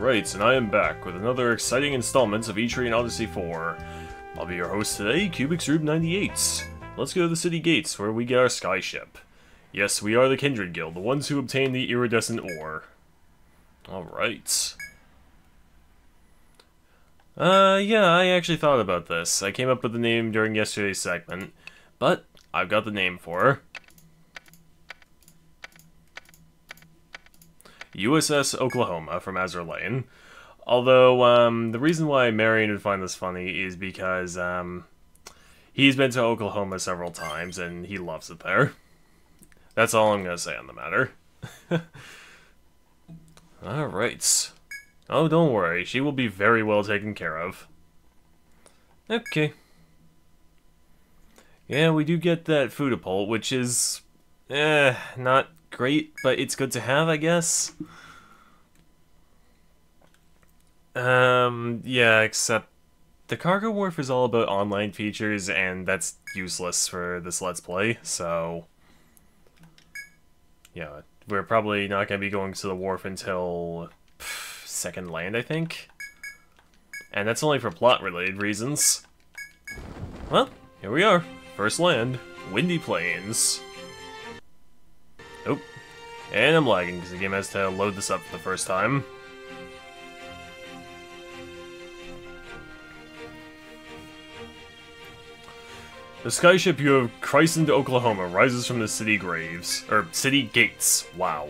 Alright, and I am back with another exciting installment of Etrian Odyssey 4. I'll be your host today, Cubix Rube 98. Let's go to the city gates, where we get our skyship. Yes, we are the Kindred Guild, the ones who obtain the iridescent ore. Alright. Yeah, I actually thought about this. I came up with the name during yesterday's segment, but I've got the name for her. USS Oklahoma from Azure Lane. Although, the reason why Marion would find this funny is because, he's been to Oklahoma several times and he loves it there. That's all I'm gonna say on the matter. Alright. Oh, don't worry, she will be very well taken care of. Okay. Yeah, we do get that Foodapult, which is, not great, but it's good to have, I guess. Yeah, except the cargo wharf is all about online features, and that's useless for this Let's Play, so yeah, we're probably not going to be going to the wharf until second land, I think. And that's only for plot-related reasons. Well, here we are. First land, Windy Plains. Oh, and I'm lagging because the game has to load this up for the first time. The skyship you have christened Oklahoma rises from the city graves, or city gates. Wow.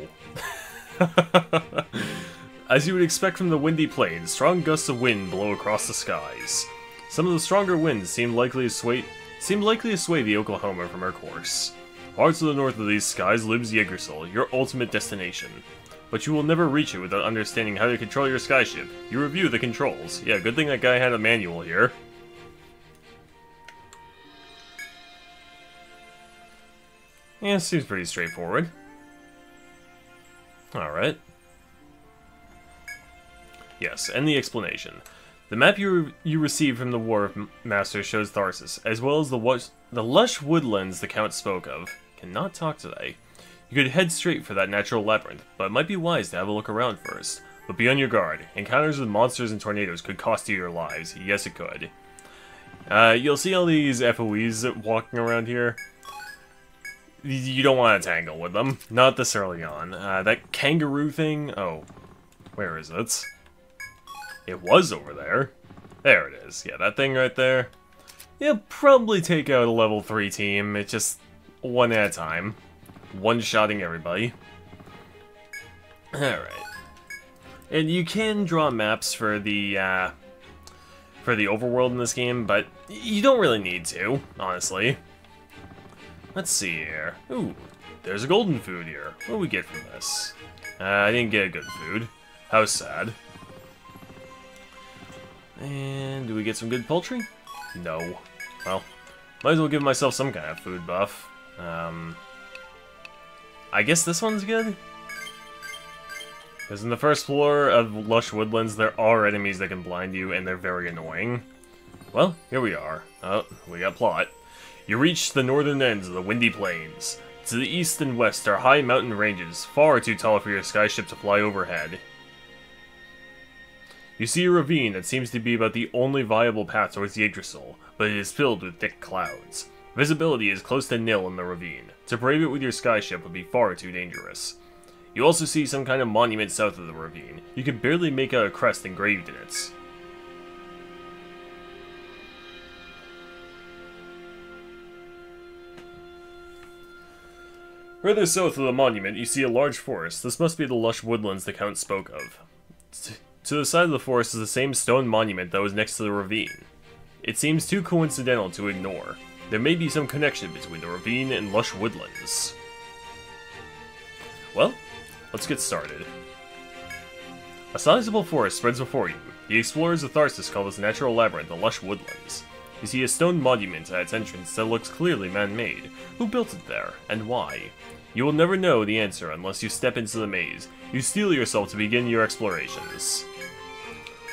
As you would expect from the Windy Plains, strong gusts of wind blow across the skies. Some of the stronger winds seem likely to sway the Oklahoma from her course. Far to the north of these skies lives Yggdrasil, your ultimate destination. But you will never reach it without understanding how to control your skyship. You review the controls. Yeah, good thing that guy had a manual here. Yeah, seems pretty straightforward. Alright. Yes, and the explanation. The map you receive from the Wharf Master shows Tharsis, as well as the lush woodlands the Count spoke of. Cannot talk today. You could head straight for that natural labyrinth, but it might be wise to have a look around first. But be on your guard. Encounters with monsters and tornadoes could cost you your lives. Yes, it could. You'll see all these FOEs walking around here. You don't want to tangle with them. Not this early on. That kangaroo thing... Oh, where is it? It was over there. There it is. Yeah, that thing right there. You'll probably take out a level 3 team. It's just one at a time. One-shotting everybody. Alright. And you can draw maps for the overworld in this game, but you don't really need to, honestly. Let's see here. Ooh, there's a golden food here. What do we get from this? I didn't get a good food. How sad. And do we get some good poultry? No. Well, might as well give myself some kind of food buff. I guess this one's good? Because in the first floor of Lush Woodlands, there are enemies that can blind you, and they're very annoying. Well, here we are. Oh, we got plot. You reach the northern ends of the Windy Plains. To the east and west are high mountain ranges, far too tall for your skyship to fly overhead. You see a ravine that seems to be about the only viable path towards Yggdrasil, but it is filled with thick clouds. Visibility is close to nil in the ravine. To brave it with your skyship would be far too dangerous. You also see some kind of monument south of the ravine. You can barely make out a crest engraved in it. Further south of the monument, you see a large forest. This must be the lush woodlands the Count spoke of. To the side of the forest is the same stone monument that was next to the ravine. It seems too coincidental to ignore. There may be some connection between the ravine and lush woodlands. Well, let's get started. A sizable forest spreads before you. The explorers of Tharsis call this natural labyrinth the lush woodlands. You see a stone monument at its entrance that looks clearly man-made. Who built it there, and why? You will never know the answer unless you step into the maze. You steel yourself to begin your explorations.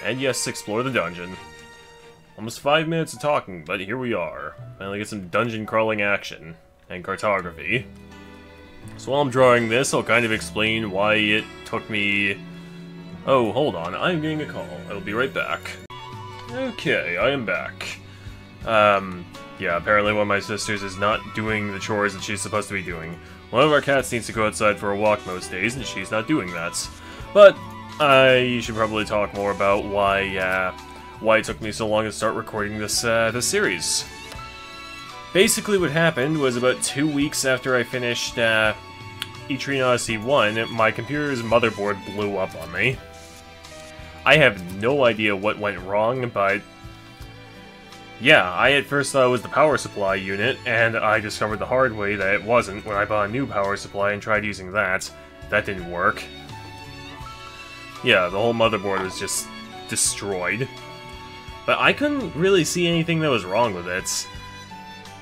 And yes, explore the dungeon. Almost 5 minutes of talking, but here we are. Finally get some dungeon crawling action. And cartography. So while I'm drawing this, I'll kind of explain why it took me Oh, hold on, I'm getting a call. I'll be right back. Okay, I am back. Yeah, apparently one of my sisters is not doing the chores that she's supposed to be doing. One of our cats needs to go outside for a walk most days, and she's not doing that. But, I should probably talk more about why it took me so long to start recording this series. Basically what happened was about 2 weeks after I finished, Etrian Odyssey 1, my computer's motherboard blew up on me. I have no idea what went wrong, but yeah, I at first thought it was the power supply unit, and I discovered the hard way that it wasn't when I bought a new power supply and tried using that. That didn't work. Yeah, the whole motherboard was just destroyed. But I couldn't really see anything that was wrong with it.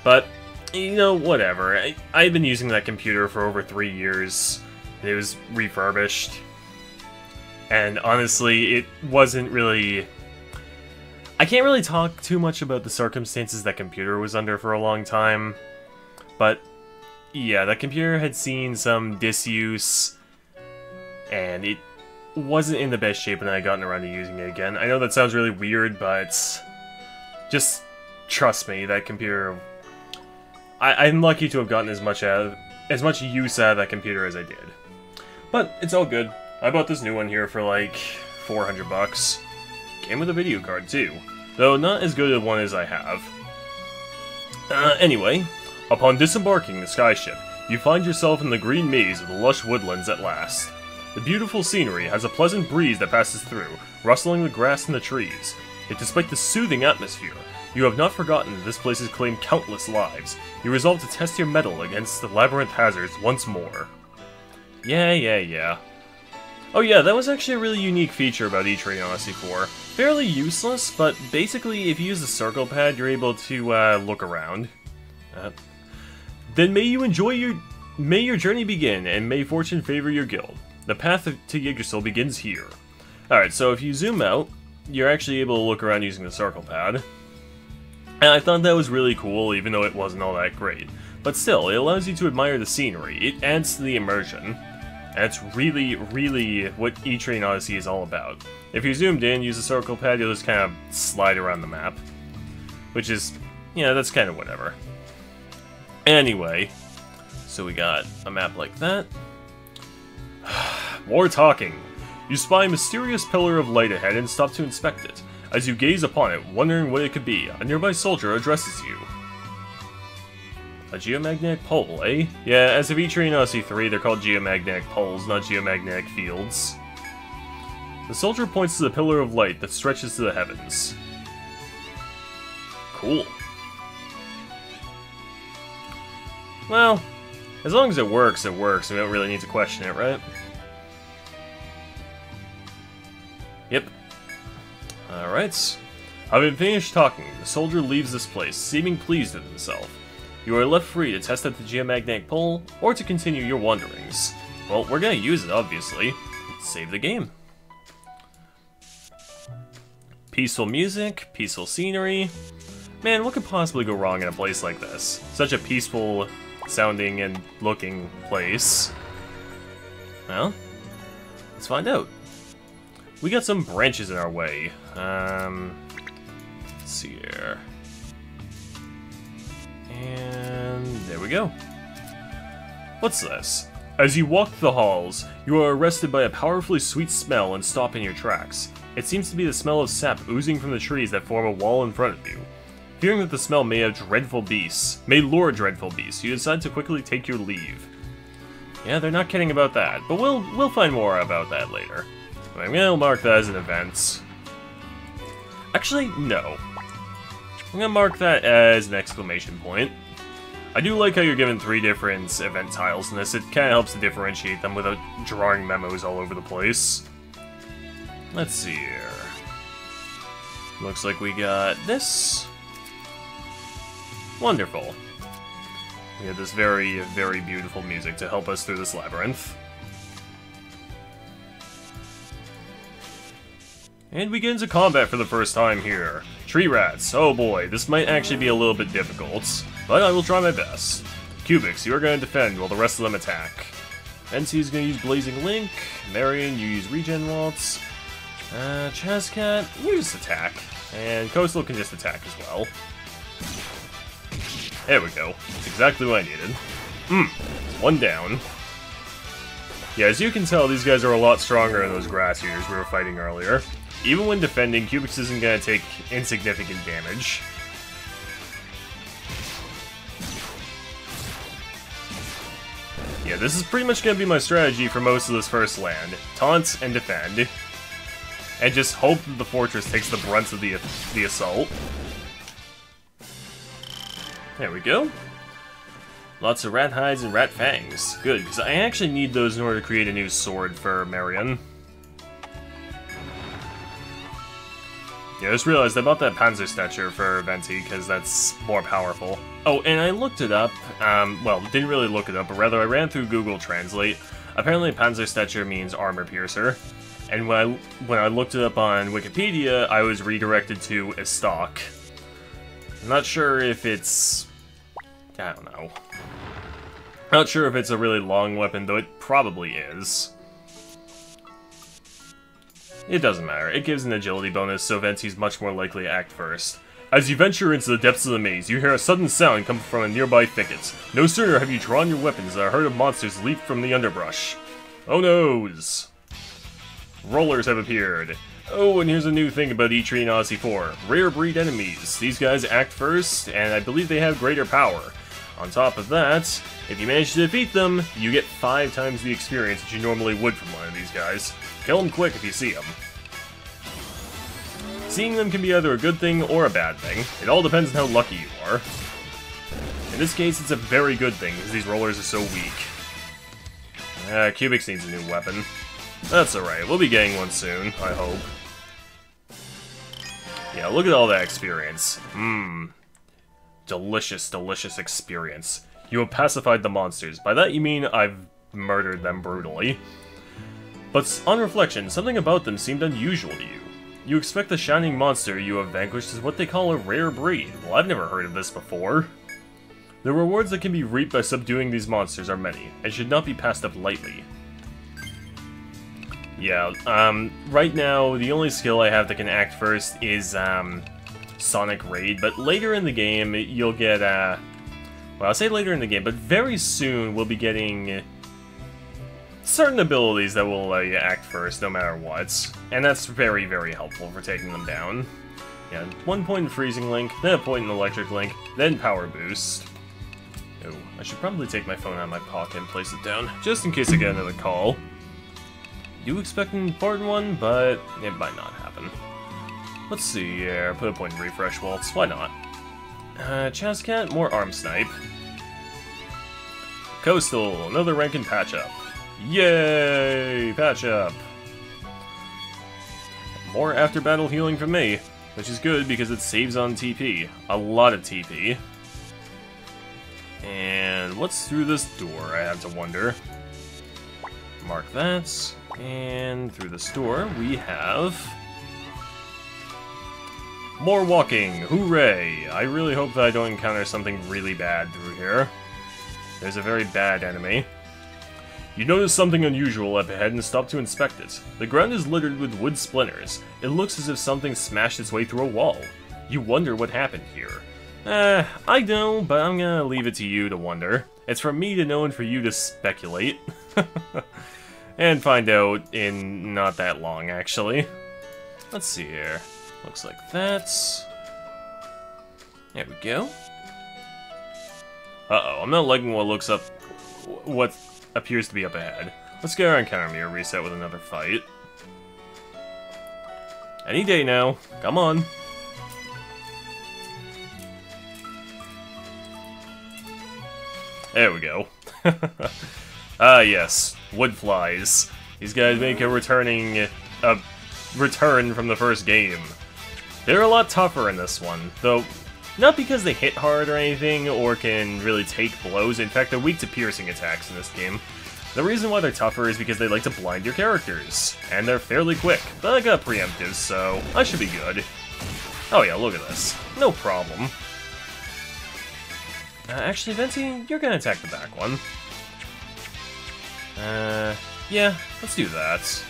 But, you know, whatever. I've been using that computer for over 3 years. It was refurbished. And honestly, it wasn't really... I can't really talk too much about the circumstances that computer was under for a long time. But, yeah, that computer had seen some disuse. And it wasn't in the best shape when I gotten around to using it again. I know that sounds really weird, but... just trust me, that computer... I'm lucky to have gotten as much use out of that computer as I did. But, it's all good. I bought this new one here for like 400 bucks. Came with a video card too, though not as good a one as I have. Anyway, upon disembarking the skyship, you find yourself in the green maze of the lush woodlands at last. The beautiful scenery has a pleasant breeze that passes through, rustling the grass and the trees. Yet despite the soothing atmosphere, you have not forgotten that this place has claimed countless lives. You resolve to test your mettle against the labyrinth hazards once more. Yeah. Oh yeah, that was actually a really unique feature about Etrian Odyssey 4. Fairly useless, but basically if you use the circle pad, you're able to look around. Then may your journey begin, and may fortune favor your guild. The path to Yggdrasil begins here. Alright, so if you zoom out, you're actually able to look around using the circle pad. And I thought that was really cool, even though it wasn't all that great. But still, it allows you to admire the scenery. It adds to the immersion. And that's really what Etrian Odyssey is all about. If you're zoomed in, use the circle pad, you'll just kind of slide around the map. Which is, yeah, that's kind of whatever. Anyway, so we got a map like that. More talking. You spy a mysterious pillar of light ahead and stop to inspect it. As you gaze upon it, wondering what it could be, a nearby soldier addresses you. A geomagnetic pole, eh? Yeah, as of Etrian Odyssey 3, they're called geomagnetic poles, not geomagnetic fields. The soldier points to the pillar of light that stretches to the heavens. Cool. Well, as long as it works, we don't really need to question it, right? Yep. Alright. Having finished talking, the soldier leaves this place, seeming pleased with himself. You are left free to test out the geomagnetic pole, or to continue your wanderings. Well, we're gonna use it, obviously. Save the game. Peaceful music, peaceful scenery. Man, what could possibly go wrong in a place like this? Such a peaceful sounding and looking place. Well, let's find out. We got some branches in our way. Let's see here. And there we go. What's this? As you walk the halls, you are arrested by a powerfully sweet smell and stop in your tracks. It seems to be the smell of sap oozing from the trees that form a wall in front of you. Fearing that the smell may lure dreadful beasts, you decide to quickly take your leave. Yeah, they're not kidding about that, but we'll find more about that later. I'm gonna mark that as an event. Actually, no. I'm gonna mark that as an exclamation point. I do like how you're given 3 different event tiles in this. It kinda helps to differentiate them without drawing memos all over the place. Let's see here. Looks like we got this. Wonderful. We have this very beautiful music to help us through this labyrinth. And we get into combat for the first time here. Tree rats. Oh boy, this might actually be a little bit difficult, but I will try my best. Cubics, you are going to defend while the rest of them attack. NC is going to use Blazing Link. Marion, you use Regen Waltz. Chazcat, you just attack. And Coastal can just attack as well. There we go. That's exactly what I needed. It's one down. Yeah, as you can tell, these guys are a lot stronger than those grass eaters we were fighting earlier. Even when defending, Cubix isn't going to take insignificant damage. Yeah, this is pretty much going to be my strategy for most of this first land. Taunt and defend. And just hope that the fortress takes the brunt of the assault. There we go. Lots of rat hides and rat fangs. Good, because I actually need those in order to create a new sword for Marion. Yeah, I just realized I bought that Panzer Stature for Venti, because that's more powerful. Oh, and I looked it up. Well, didn't really look it up, but rather I ran through Google Translate. Apparently Panzer Stature means armor piercer. And when I looked it up on Wikipedia, I was redirected to Estok. I'm not sure if it's... I don't know. Not sure if it's a really long weapon, though it probably is. It doesn't matter. It gives an agility bonus, so Venti's much more likely to act first. As you venture into the depths of the maze, you hear a sudden sound come from a nearby thicket. No sooner have you drawn your weapons than a herd of monsters leap from the underbrush. Oh noes! Rollers have appeared. Oh, and here's a new thing about Etrian Odyssey 4. Rare breed enemies. These guys act first, and I believe they have greater power. On top of that, if you manage to defeat them, you get 5 times the experience that you normally would from one of these guys. Kill them quick if you see them. Seeing them can be either a good thing or a bad thing. It all depends on how lucky you are. In this case, it's a very good thing, because these rollers are so weak. Cubix needs a new weapon. That's alright, we'll be getting one soon, I hope. Yeah, look at all that experience. Delicious, delicious experience. You have pacified the monsters. By that you mean I've murdered them brutally. But on reflection, something about them seemed unusual to you. You expect the shining monster you have vanquished is what they call a rare breed. Well, I've never heard of this before. The rewards that can be reaped by subduing these monsters are many, and should not be passed up lightly. Yeah, right now, the only skill I have that can act first is, Sonic Raid, but later in the game, you'll get, well, I'll say later in the game, but very soon we'll be getting certain abilities that will allow you to act first, no matter what, and that's very, very helpful for taking them down. Yeah, 1 point in Freezing Link, then a point in Electric Link, then Power Boost. Oh, I should probably take my phone out of my pocket and place it down, just in case I get another call. Do expect an important one, but it might not happen. Let's see here, put a point in Refresh Waltz, why not? Chazcat, more Arm Snipe. Coastal, another rank in Patch Up. Yay! Patch Up! More after battle healing from me, which is good because it saves on TP. A lot of TP. And what's through this door, I have to wonder. Mark that. And through this door, we have... more walking! Hooray! I really hope that I don't encounter something really bad through here. There's a very bad enemy. You notice something unusual up ahead and stop to inspect it. The ground is littered with wood splinters. It looks as if something smashed its way through a wall. You wonder what happened here. I know, but I'm gonna leave it to you to wonder. It's for me to know and for you to speculate. And find out in not that long, actually. Let's see here. Looks like that. There we go. Uh-oh, I'm not liking what appears to be up ahead. Let's get our encounter meter reset with another fight. Any day now. Come on. There we go. Ah, yes. Wood flies. These guys make a return from the first game. They're a lot tougher in this one, though not because they hit hard or anything, or can really take blows. In fact, they're weak to piercing attacks in this game. The reason why they're tougher is because they like to blind your characters, and they're fairly quick. But I got preemptives, so I should be good. Oh yeah, look at this. No problem. Actually, Venti, you're gonna attack the back one. Yeah, let's do that.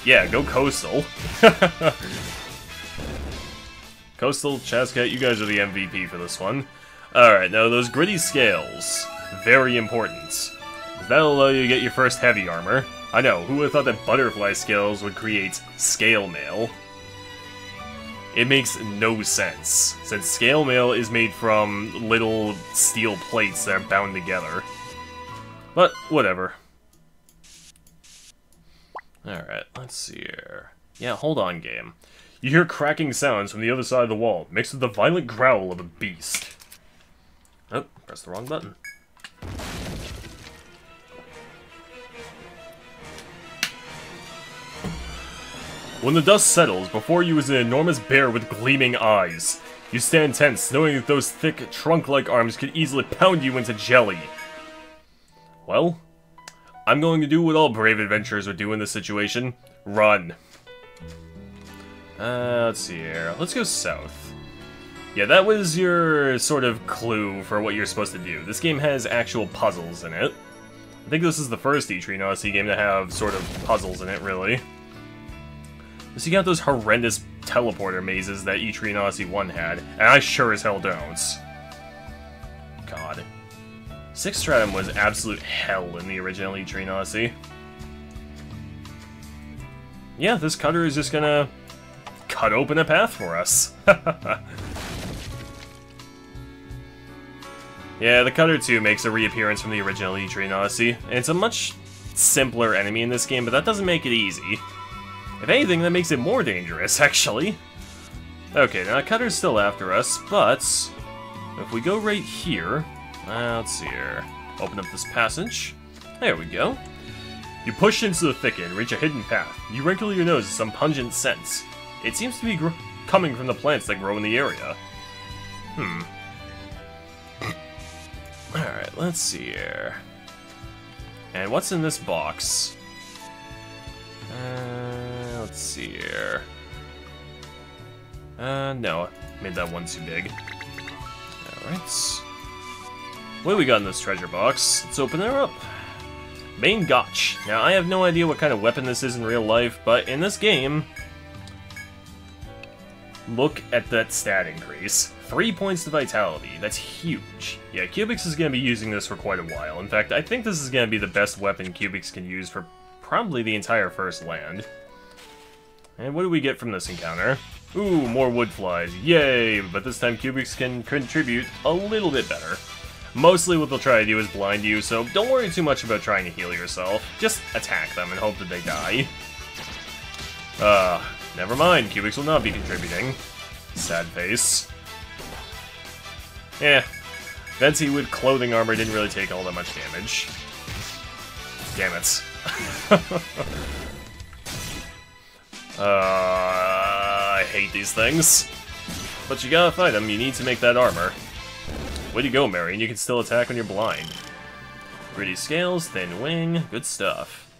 Yeah, go Coastal. Coastal, Chascat, you guys are the MVP for this one. Alright, now those gritty scales. Very important. That'll allow you to get your first heavy armor. I know, who would have thought that butterfly scales would create scale mail? It makes no sense, since scale mail is made from little steel plates that are bound together. But, whatever. Alright, let's see here. Yeah, hold on, game. You hear cracking sounds from the other side of the wall, mixed with the violent growl of a beast. Oh, pressed the wrong button. When the dust settles, before you is an enormous bear with gleaming eyes. You stand tense, knowing that those thick, trunk-like arms could easily pound you into jelly. Well, I'm going to do what all brave adventurers would do in this situation. Run. Let's see here. Let's go south. Yeah, that was your sort of clue for what you're supposed to do. This game has actual puzzles in it. I think this is the first Etrian Odyssey game to have sort of puzzles in it, really. So you got those horrendous teleporter mazes that Etrian Odyssey 1 had, and I sure as hell don't. God. 6 Stratum was absolute hell in the original Etrian Odyssey. Yeah, this cutter is just gonna cut open a path for us. Yeah, the cutter too makes a reappearance from the original Etrian Odyssey, and it's a much simpler enemy in this game, but that doesn't make it easy. If anything, that makes it more dangerous, actually. Okay, now the cutter's still after us, but if we go right here, let's see here, open up this passage. There we go. You push into the thicket and reach a hidden path. You wrinkle your nose at some pungent scent. It seems to be coming from the plants that grow in the area. Alright, let's see here. And what's in this box? Let's see here. No, I made that one too big. Alright. What do we got in this treasure box? Let's open her up. Main Gotch. Now, I have no idea what kind of weapon this is in real life, but in this game, look at that stat increase. 3 points to Vitality. That's huge. Yeah, Cubics is going to be using this for quite a while. In fact, I think this is going to be the best weapon Cubics can use for probably the entire first land. And what do we get from this encounter? Ooh, more wood flies. Yay! But this time Cubics can contribute a little bit better. Mostly what they'll try to do is blind you, so don't worry too much about trying to heal yourself. Just attack them and hope that they die. Never mind. Cubics will not be contributing. Sad face. Yeah. Venti with clothing armor didn't really take all that much damage. Damn it. I hate these things. But you gotta fight them, you need to make that armor. Way to go, Marion, you can still attack when you're blind. Gritty scales, thin wing, good stuff.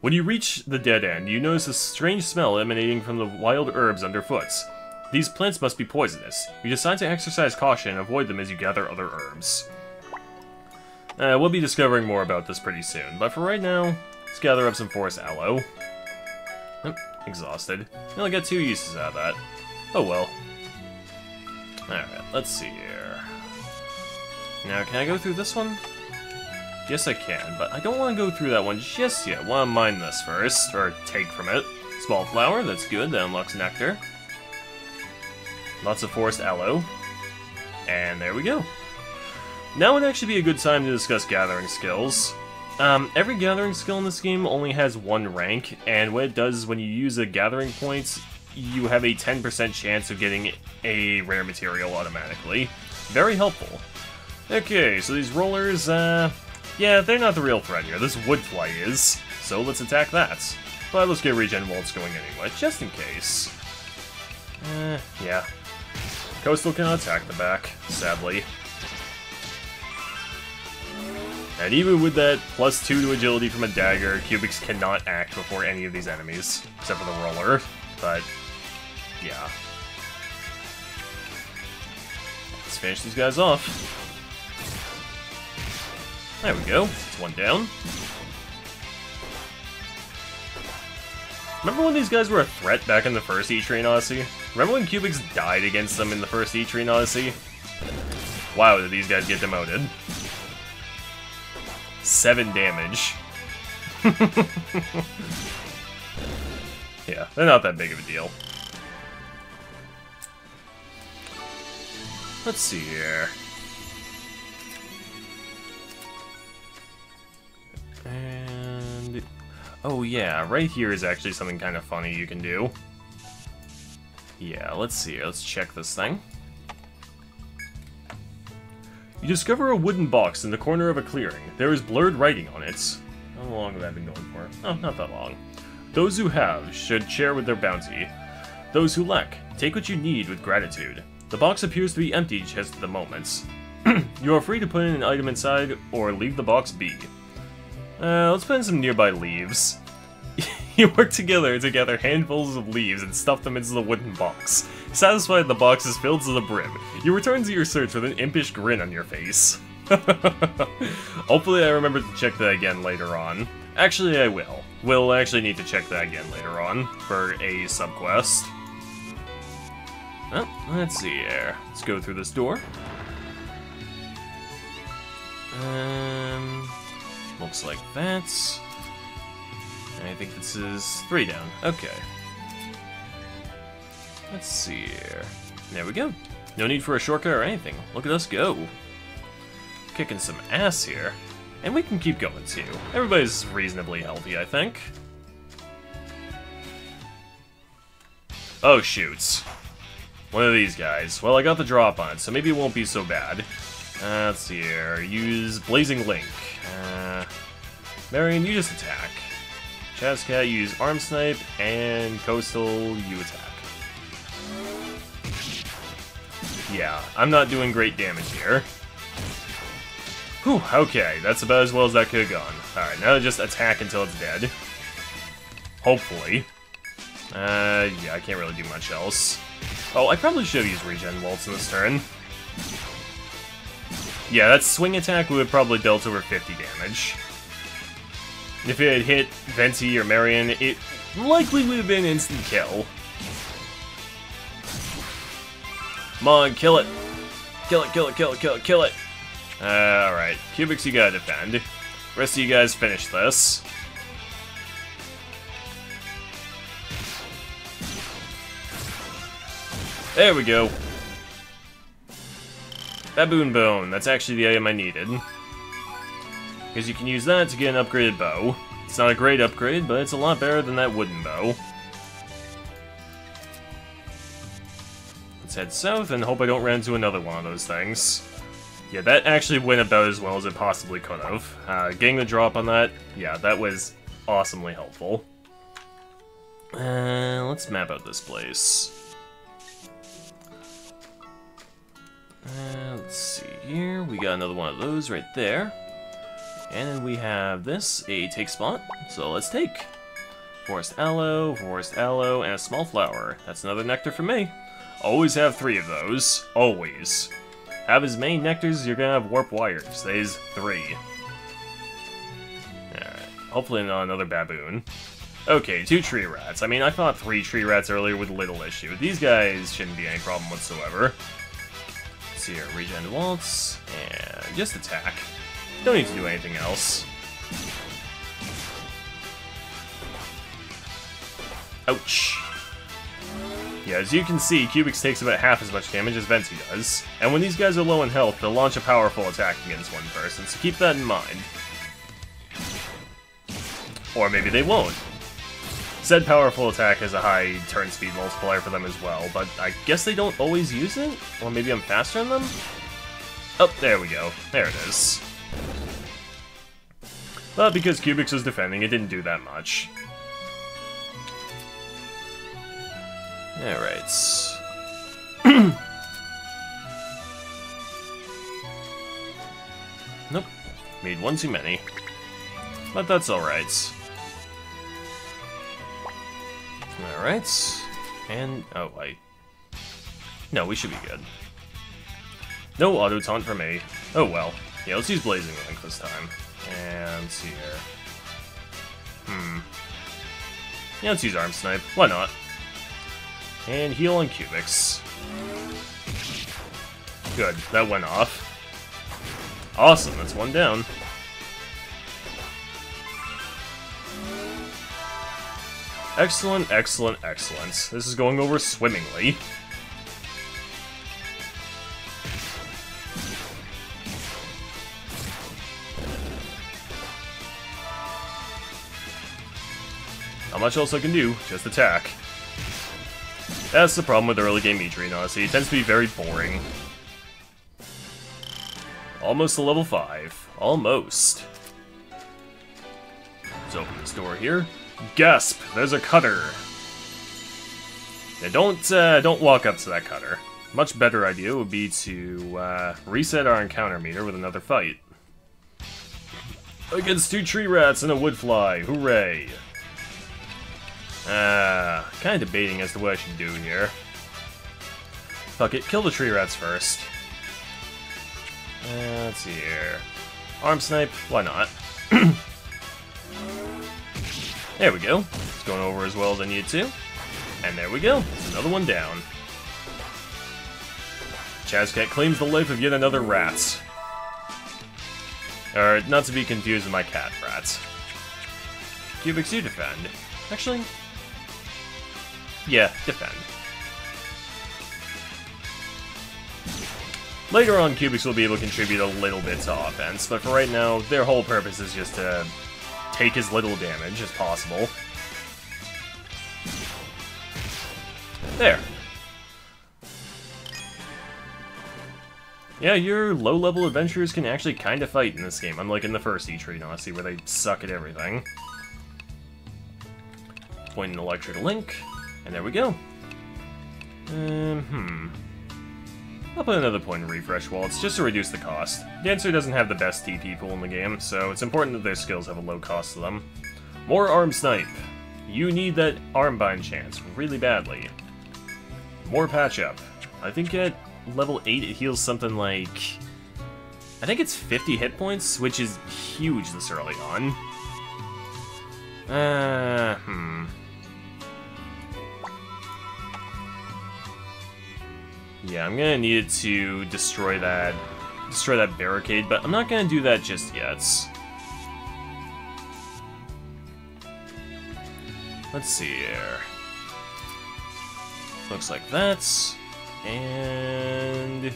When you reach the dead end, you notice a strange smell emanating from the wild herbs underfoot. These plants must be poisonous. You decide to exercise caution and avoid them as you gather other herbs. We'll be discovering more about this pretty soon, but for right now, let's gather up some forest aloe. Oh, exhausted. I only got 2 uses out of that. Oh well. Alright, let's see here. Now, can I go through this one? Yes, I can, but I don't want to go through that one just yet. I want to mine this first, or take from it. Small flower, that's good, that unlocks nectar. Lots of forest aloe. And there we go. Now would actually be a good time to discuss gathering skills. Every gathering skill in this game only has 1 rank, and what it does is when you use a gathering point, you have a 10% chance of getting a rare material automatically. Very helpful. Okay, so these rollers, yeah, they're not the real threat here. This woodfly is, so let's attack that. But let's get regen while it's going anyway, just in case. Yeah. Coastal cannot attack the back, sadly. And even with that +2 to agility from a dagger, Cubics cannot act before any of these enemies, except for the roller, but yeah. Let's finish these guys off. There we go, it's 1 down. Remember when these guys were a threat back in the first Etrian Odyssey? Remember when Cubics died against them in the first Etrian Odyssey? Wow, did these guys get demoted. 7 damage. Yeah, they're not that big of a deal. Let's see here. And... oh yeah, right here is actually something kind of funny you can do. Yeah, let's see. Let's check this thing. You discover a wooden box in the corner of a clearing. There is blurred writing on it. How long have I been going for? Oh, not that long. Those who have should share with their bounty. Those who lack, take what you need with gratitude. The box appears to be empty just at the moment. You are free to put in an item inside, or leave the box be. Let's put in some nearby leaves. You work together to gather handfuls of leaves and stuff them into the wooden box. Satisfied the box is filled to the brim, you return to your search with an impish grin on your face. Hopefully I remember to check that again later on. Actually, I will. We'll actually need to check that again later on for a subquest. Well, let's see here. Let's go through this door. Looks like that. I think this is 3 down. Okay. Let's see here. There we go. No need for a shortcut or anything. Look at us go. Kicking some ass here. And we can keep going too. Everybody's reasonably healthy, I think. Oh, shoots. One of these guys. Well, I got the drop on it, so maybe it won't be so bad. Let's see here. Use Blazing Link. Marion, you just attack. Chazcat, use Arm Snipe, and Coastal, you attack. Yeah, I'm not doing great damage here. Whew, okay, that's about as well as that could have gone. Alright, now just attack until it's dead. Hopefully. Yeah, I can't really do much else. Oh, I probably should have used Regen Waltz in this turn. Yeah, that swing attack would have probably dealt over 50 damage. If it had hit Venti or Marion, it likely would have been instant kill. Come on, kill it. Kill it, kill it, kill it, kill it, kill it. Alright, Cubics, you gotta defend. Rest of you guys finish this. There we go. Baboon Bone, that's actually the item I needed. Because you can use that to get an upgraded bow. It's not a great upgrade, but it's a lot better than that wooden bow. Let's head south and hope I don't run into another one of those things. Yeah, that actually went about as well as it possibly could have. Getting the drop on that, yeah, that was awesomely helpful. Let's map out this place. Let's see here. We got another one of those right there. And then we have this, a take spot. So let's take. Forest aloe, and a small flower. That's another nectar for me. Always have 3 of those. Always. Have as many nectars as you're gonna have warp wires. That is 3. Alright. Hopefully not another baboon. Okay, 2 tree rats. I mean, I fought 3 tree rats earlier with little issue. These guys shouldn't be any problem whatsoever. Let's see here. Regen Waltz. And just attack. Don't need to do anything else. Ouch. Yeah, as you can see, Cubics takes about half as much damage as Venti does. And when these guys are low in health, they'll launch a powerful attack against one person, so keep that in mind. Or maybe they won't. Said powerful attack has a high turn speed multiplier for them as well, but I guess they don't always use it? Or maybe I'm faster than them? Oh, there we go. There it is. But because Cubics was defending, it didn't do that much. Alright. Nope. Made one too many. But that's alright. Alright. And... oh, no, we should be good. No auto taunt for me. Oh well. Yeah, let's use Blazing Link this time. And let's see here. Yeah, let's use Arm Snipe. Why not? And heal on Cubics. Good, that went off. Awesome, that's one down. Excellent, excellent, excellent. This is going over swimmingly. Not much else I can do, just attack. That's the problem with early game Etrian, honestly. It tends to be very boring. Almost to level 5. Almost. Let's open this door here. Gasp! There's a cutter! Now don't walk up to that cutter. Much better idea would be to reset our encounter meter with another fight. Against 2 tree rats and a wood fly. Hooray! Kinda debating as to what I should do here. Fuck it, kill the tree rats first. Let's see here. Arm Snipe, why not? There we go. It's going over as well as I need to. And there we go. It's another one down. Chazcat claims the life of yet another rat. Or, not to be confused with my cat rats. Cubics, you defend. Actually, yeah, defend. Later on, Cubics will be able to contribute a little bit to offense, but for right now, their whole purpose is just to take as little damage as possible. There. Yeah, your low-level adventurers can actually kind of fight in this game, unlike in the first Etrian Odyssey, where they suck at everything. Point an electric link, and there we go. I'll put another point in Refresh Waltz, just to reduce the cost. Dancer doesn't have the best TP pool in the game, so it's important that their skills have a low cost to them. More Arm Snipe. You need that Armbind chance really badly. More Patch Up. I think at level 8 it heals something like... I think it's 50 hit points, which is huge this early on. Yeah, I'm gonna need it to destroy that barricade, but I'm not gonna do that just yet. Let's see here. Looks like that. And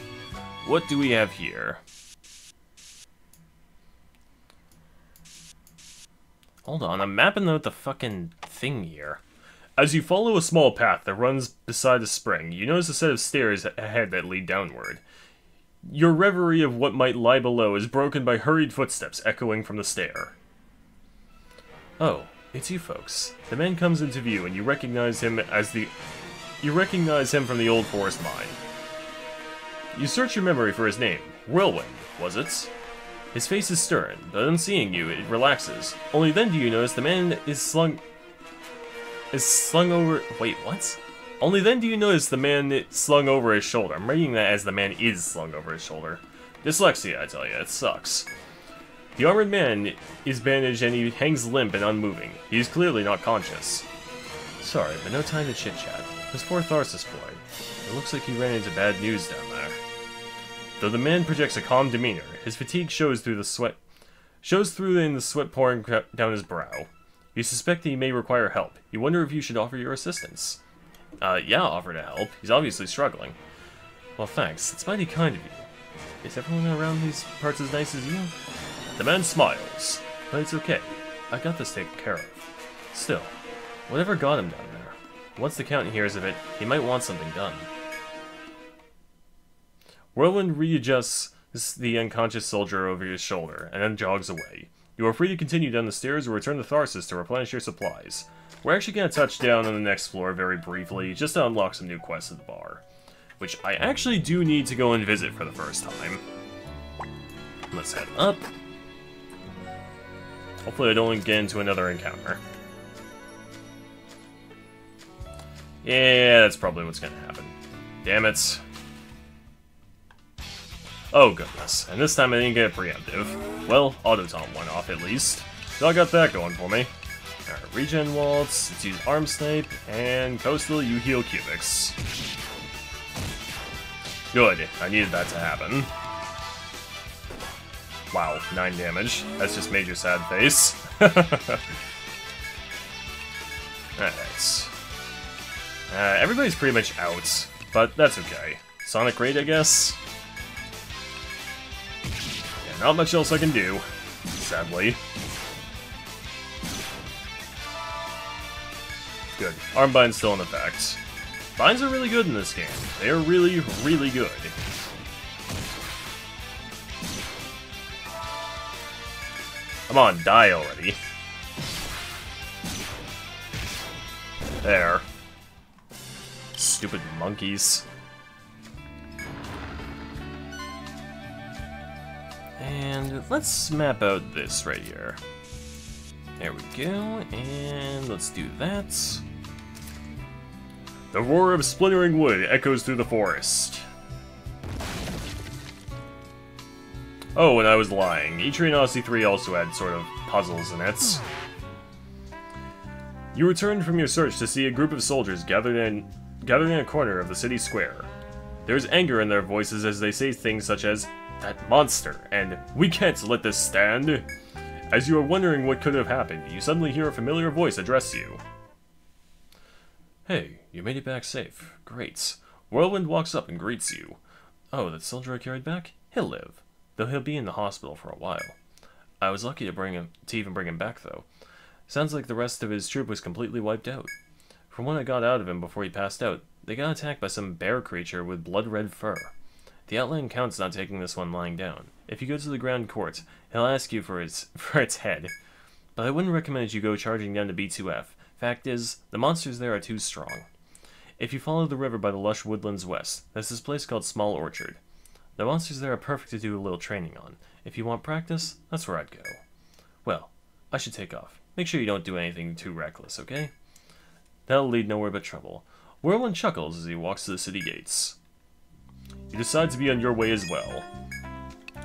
what do we have here? Hold on, I'm mapping out the fucking thing here. As you follow a small path that runs beside a spring, you notice a set of stairs ahead that lead downward. Your reverie of what might lie below is broken by hurried footsteps echoing from the stair. Oh, it's you folks. The man comes into view, and you recognize him from the old forest mine. You search your memory for his name. Whirlwind, was it? His face is stern, but on seeing you, it relaxes. Only then do you notice the man is slung over... Wait, what? Only then do you notice the man slung over his shoulder. I'm reading that as the man is slung over his shoulder. Dyslexia, I tell you, it sucks. The armored man is bandaged and he hangs limp and unmoving. He is clearly not conscious. Sorry, but no time to chit-chat. This poor Tharsis boy. It looks like he ran into bad news down there. Though the man projects a calm demeanor, his fatigue shows through in the sweat pouring down his brow. You suspect that he may require help. You wonder if you should offer your assistance. Yeah, offer to help. He's obviously struggling. Well, thanks. It's mighty kind of you. Is everyone around these parts as nice as you? The man smiles. But it's okay. I got this taken care of. Still, whatever got him down there, once the Count hears of it, he might want something done. Whirlwind readjusts the unconscious soldier over his shoulder, and then jogs away. You are free to continue down the stairs or return to Tharsis to replenish your supplies. We're actually going to touch down on the next floor very briefly, just to unlock some new quests at the bar. Which I actually do need to go and visit for the first time. Let's head up. Hopefully I don't get into another encounter. Yeah, that's probably what's going to happen. Damn it. Oh goodness, and this time I didn't get preemptive. Well, auto-taunt went off at least, so I got that going for me. Alright, regen waltz, let's use arm snipe, and coastal, you heal cubics. Good, I needed that to happen. Wow, 9 damage. That's just major sad face. Alright. Everybody's pretty much out, but that's okay. Sonic Raid, I guess? Yeah, not much else I can do, sadly. Good. Armbind's still in effect. Binds are really good in this game. They are really, really good. Come on, die already. There. Stupid monkeys. And let's map out this right here. There we go, and let's do that. The roar of splintering wood echoes through the forest. Oh, and I was lying. Etrian Odyssey 3 also had sort of puzzles in it. You returned from your search to see a group of soldiers gathered in a corner of the city square. There's anger in their voices as they say things such as, "That monster," and "We can't let this stand." As you are wondering what could have happened, you suddenly hear a familiar voice address you. Hey, you made it back safe. Great. Whirlwind walks up and greets you. Oh, that soldier I carried back? He'll live, though he'll be in the hospital for a while. I was lucky to even bring him back, though. Sounds like the rest of his troop was completely wiped out. From what I got out of him before he passed out, they got attacked by some bear creature with blood-red fur. The Outland Count's not taking this one lying down. If you go to the Grand Court, he'll ask you for its head. But I wouldn't recommend you go charging down to B2F. Fact is, the monsters there are too strong. If you follow the river by the lush woodlands west, there's this place called Small Orchard. The monsters there are perfect to do a little training on. If you want practice, that's where I'd go. Well, I should take off. Make sure you don't do anything too reckless, okay? That'll lead nowhere but trouble. Whirlwind chuckles as he walks to the city gates. You decide to be on your way as well.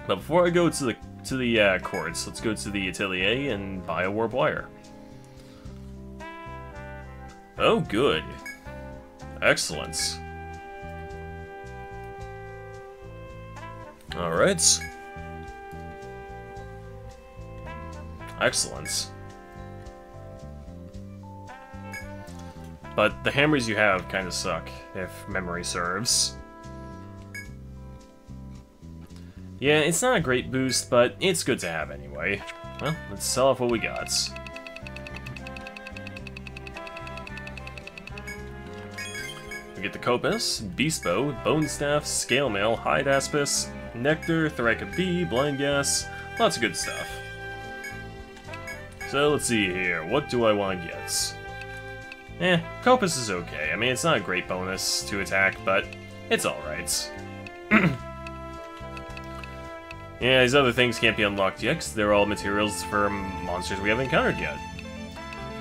But before I go to the courts, let's go to the atelier and buy a warp wire. Oh, good. Excellent. Alright. Excellent. But the hammers you have kind of suck, if memory serves. Yeah, it's not a great boost, but it's good to have anyway. Well, let's sell off what we got. We get the Copus, Beast Bow, Bone Staff, Scale Mail, Hide Aspis, Nectar, Therica Bee, Blind Gas, lots of good stuff. So let's see here, what do I want to get? Copus is okay. I mean, it's not a great bonus to attack, but it's alright. Yeah, these other things can't be unlocked yet, because they're all materials for monsters we haven't encountered yet.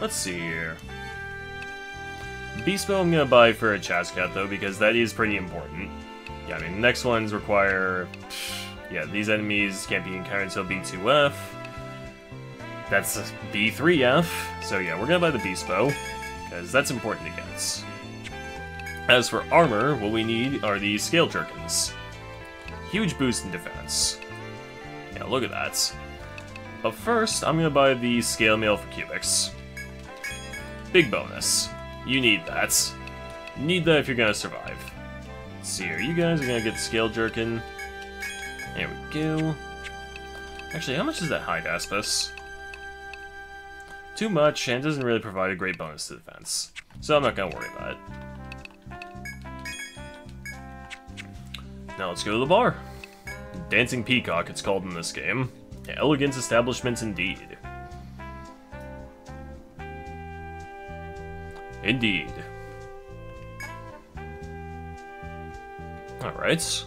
Let's see here. Beast Bow I'm gonna buy for a Chascat, though, because that is pretty important. Yeah, I mean, the next ones require... Yeah, these enemies can't be encountered until B2F. That's B3F. So yeah, we're gonna buy the Beast Bow, because that's important to get. As for armor, what we need are the Scale Jerkins. Huge boost in defense. Yeah, look at that. But first, I'm gonna buy the Scale Mail for cubics. Big bonus. You need that. You need that if you're gonna survive. Let's see here, you guys are gonna get the Scale Jerkin. There we go. Actually, how much is that Hide Aspis? Too much, and it doesn't really provide a great bonus to defense. So I'm not gonna worry about it. Now let's go to the bar. Dancing Peacock, it's called in this game. Elegant establishment indeed. Indeed. Alright.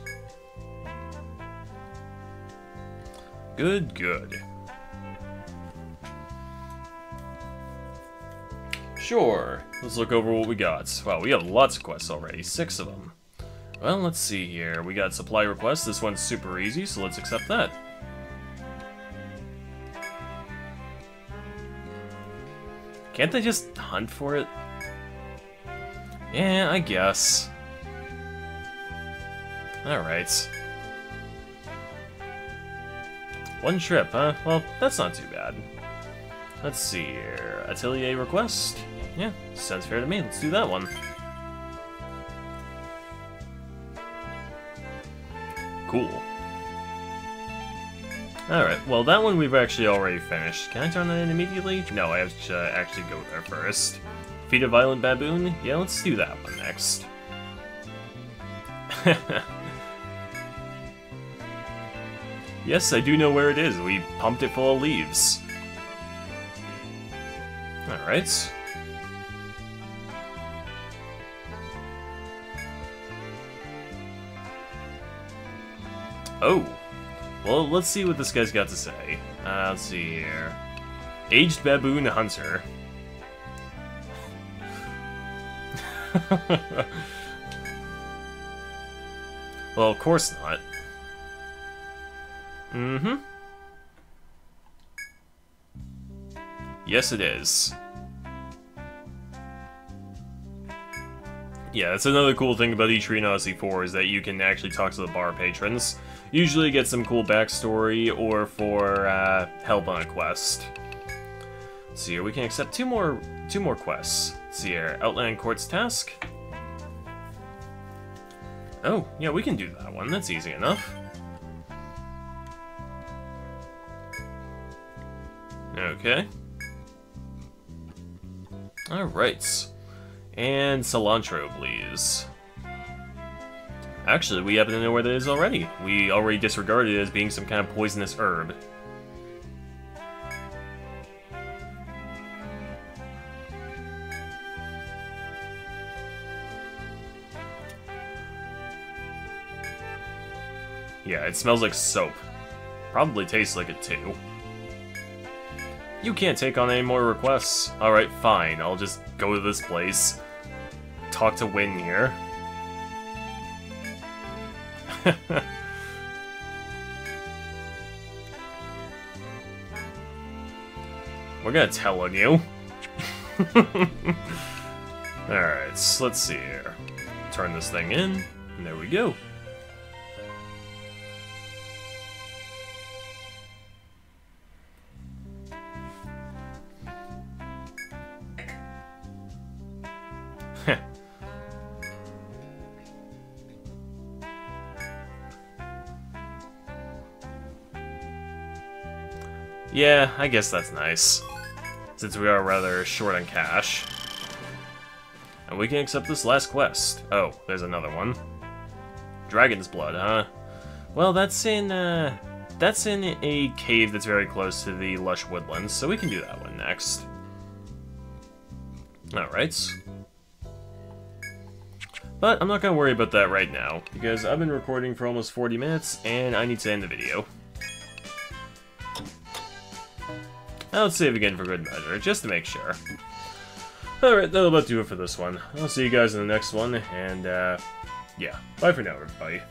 Good, good. Sure, let's look over what we got. Wow, we have lots of quests already, 6 of them. Well, let's see here. We got supply requests. This one's super easy, so let's accept that. Can't they just hunt for it? Yeah, I guess. Alright. One trip, huh? Well, that's not too bad. Let's see here. Atelier request? Yeah, sounds fair to me. Let's do that one. Cool. Alright, well that one we've actually already finished. Can I turn that in immediately? No, I have to actually go there first. Feed a violent baboon? Yeah, let's do that one next. Yes, I do know where it is. We pumped it full of leaves. Alright. Oh. Well, let's see what this guy's got to say. Let's see here. Aged baboon hunter. Well, of course not. Mm-hmm. Yes, it is. Yeah, that's another cool thing about Etrian Odyssey 4 is that you can actually talk to the bar patrons. Usually get some cool backstory or for help on a quest. Let's see here, we can accept two more quests. Let's see here, Outland Court's task. Oh, yeah, we can do that one. That's easy enough. Okay. Alright. And cilantro, please. Actually, we happen to know where that is already. We already disregarded it as being some kind of poisonous herb. Yeah, it smells like soap. Probably tastes like it too. You can't take on any more requests. Alright, fine. I'll just go to this place. Talk to Win here. We're gonna tell on you. Alright, so let's see here. Turn this thing in, and there we go. Yeah, I guess that's nice, since we are rather short on cash. And we can accept this last quest. Oh, there's another one. Dragon's Blood, huh? Well, that's in a cave that's very close to the Lush Woodlands, so we can do that one next. Alright. But I'm not gonna worry about that right now, because I've been recording for almost 40 minutes, and I need to end the video. I'll save again for good measure, just to make sure. Alright, that'll about do it for this one. I'll see you guys in the next one, and yeah, bye for now, everybody.